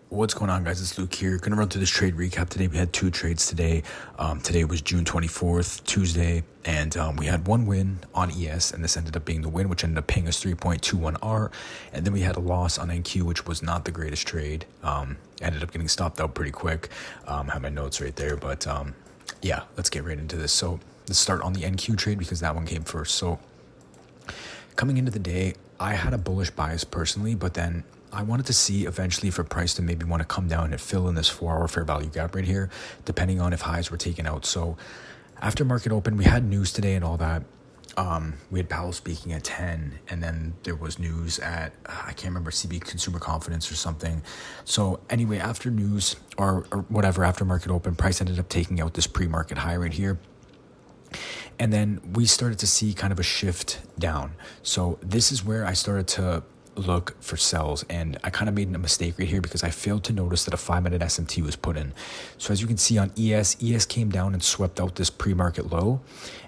What's going on, guys? It's Luke here. Gonna run through this trade recap today. We had two trades today. Today was June 24th, Tuesday, and we had one win on ES, and this ended up being the win, which ended up paying us 3.21R. And then we had a loss on NQ, which was not the greatest trade. Ended up getting stopped out pretty quick. Have my notes right there, but yeah, let's get right into this. So let's start on the NQ trade because that one came first. So coming into the day, I had a bullish bias personally, but then I wanted to see eventually for price to maybe want to come down and fill in this 4-hour fair value gap right here, depending on if highs were taken out. So after market open, we had news today and all that. We had Powell speaking at 10, and then there was news at, I can't remember, CB Consumer Confidence or something. So anyway, after news or whatever, after market open, price ended up taking out this pre-market high right here. And then we started to see kind of a shift down. So this is where I started to look for sells, and I kind of made a mistake right here because I failed to notice that a 5-minute SMT was put in. So as you can see on ES came down and swept out this pre-market low,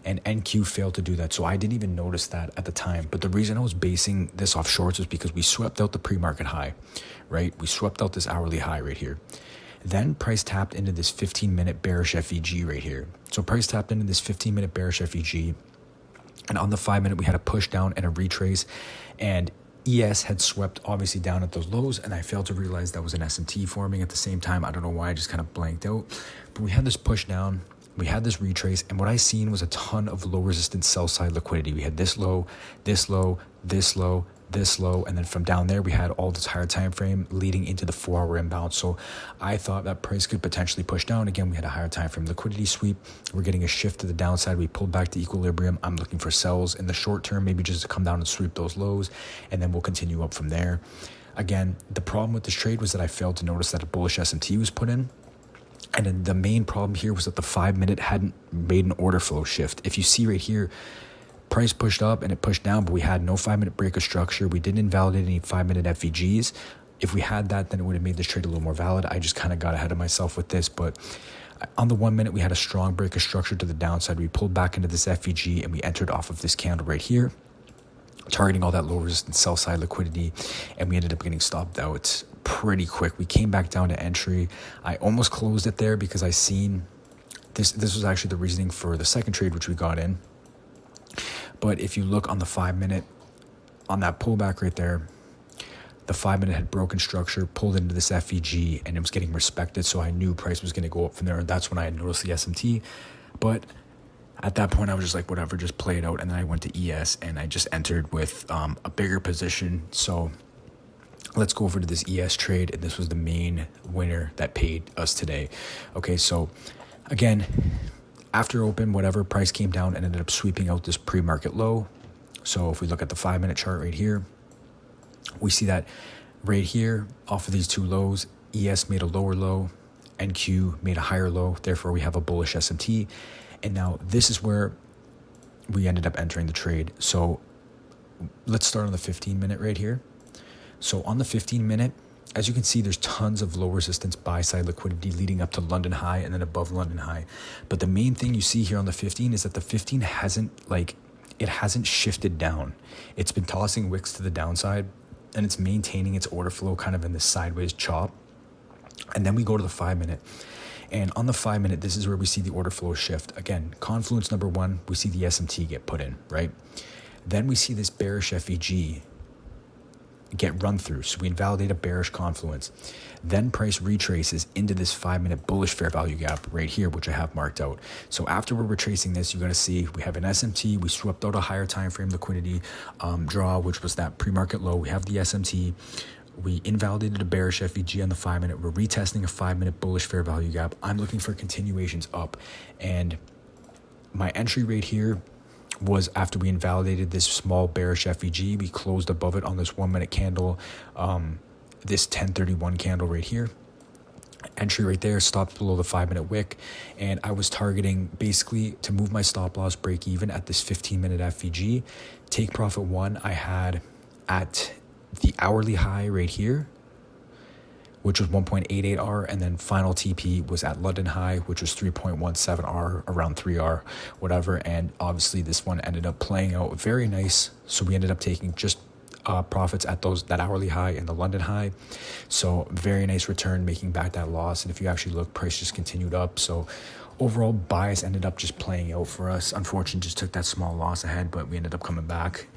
and NQ failed to do that. So I didn't even notice that at the time. But the reason I was basing this off shorts is because we swept out the pre-market high, right? We swept out this hourly high right here. Then price tapped into this 15-minute bearish FEG right here. So price tapped into this 15-minute bearish FEG, and on the 5-minute we had a push down and a retrace, and ES had swept obviously down at those lows, and I failed to realize that was an SMT forming at the same time. I don't know why, I just kind of blanked out. But we had this push down, we had this retrace, and what I seen was a ton of low resistance sell side liquidity. We had this low, this low, this low, this low, and then from down there we had all this higher time frame leading into the 4-hour imbalance. So I thought that price could potentially push down. Again, we had a higher time frame liquidity sweep. We're getting a shift to the downside. We pulled back to equilibrium. I'm looking for sells in the short term, maybe just to come down and sweep those lows, and then we'll continue up from there. Again, the problem with this trade was that I failed to notice that a bullish SMT was put in. And then the main problem here was that the 5-minute hadn't made an order flow shift. If you see right here, price pushed up and it pushed down, but we had no 5-minute break of structure. We didn't invalidate any 5-minute FEGs. If we had that, then it would have made this trade a little more valid. I just kind of got ahead of myself with this. But on the 1-minute, we had a strong break of structure to the downside. We pulled back into this FEG and we entered off of this candle right here, targeting all that low resistance sell side liquidity, and we ended up getting stopped out pretty quick. We came back down to entry. I almost closed it there because I seen this was actually the reasoning for the second trade which we got in. But if you look on the 5-minute, on that pullback right there, the 5-minute had broken structure, pulled into this FEG, and it was getting respected. So I knew price was going to go up from there. And that's when I had noticed the SMT. But at that point, I was just like, whatever, just play it out. And then I went to ES and I just entered with a bigger position. So let's go over to this ES trade. And this was the main winner that paid us today. Okay, so again, after open, whatever, price came down and ended up sweeping out this pre-market low. So if we look at the 5-minute chart right here, we see that right here off of these two lows, ES made a lower low, NQ made a higher low. Therefore, we have a bullish SMT. And now this is where we ended up entering the trade. So let's start on the 15-minute right here. So on the 15-minute, as you can see, there's tons of low resistance buy side liquidity leading up to London high and then above London high. But the main thing you see here on the 15 is that the 15 hasn't shifted down. It's been tossing wicks to the downside, and it's maintaining its order flow kind of in this sideways chop. And then we go to the 5-minute. And on the 5-minute, this is where we see the order flow shift. Again, confluence number 1, we see the SMT get put in, right? Then we see this bearish FEG get run through. So we invalidate a bearish confluence. Then price retraces into this 5-minute bullish fair value gap right here, which I have marked out. So after we're retracing this, you're going to see we have an SMT. We swept out a higher time frame liquidity draw, which was that pre-market low. We have the SMT. We invalidated a bearish FEG on the 5-minute. We're retesting a 5-minute bullish fair value gap. I'm looking for continuations up. And my entry rate here was after we invalidated this small bearish FEG. We closed above it on this 1-minute candle, this 1031 candle right here. Entry right there, stopped below the 5-minute wick, and I was targeting basically to move my stop loss break even at this 15-minute FEG. Take profit 1 I had at the hourly high right here, which was 1.88R, and then final TP was at London high, which was 3.17R, around 3R, whatever. And obviously this one ended up playing out very nice. So we ended up taking just profits at that hourly high and the London high. So very nice return, making back that loss. And if you actually look, price just continued up. So overall bias ended up just playing out for us. Unfortunately, just took that small loss ahead, but we ended up coming back,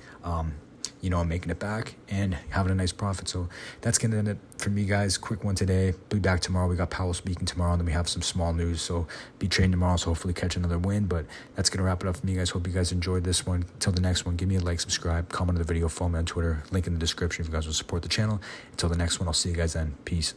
making it back and having a nice profit. So that's going to end it for me, guys. Quick one today. Be back tomorrow. We got Powell speaking tomorrow, and then we have some small news. So be trading tomorrow, so hopefully catch another win. But that's going to wrap it up for me, guys. Hope you guys enjoyed this one. Until the next one, give me a like, subscribe, comment on the video, follow me on Twitter. Link in the description if you guys will support the channel. Until the next one, I'll see you guys then. Peace.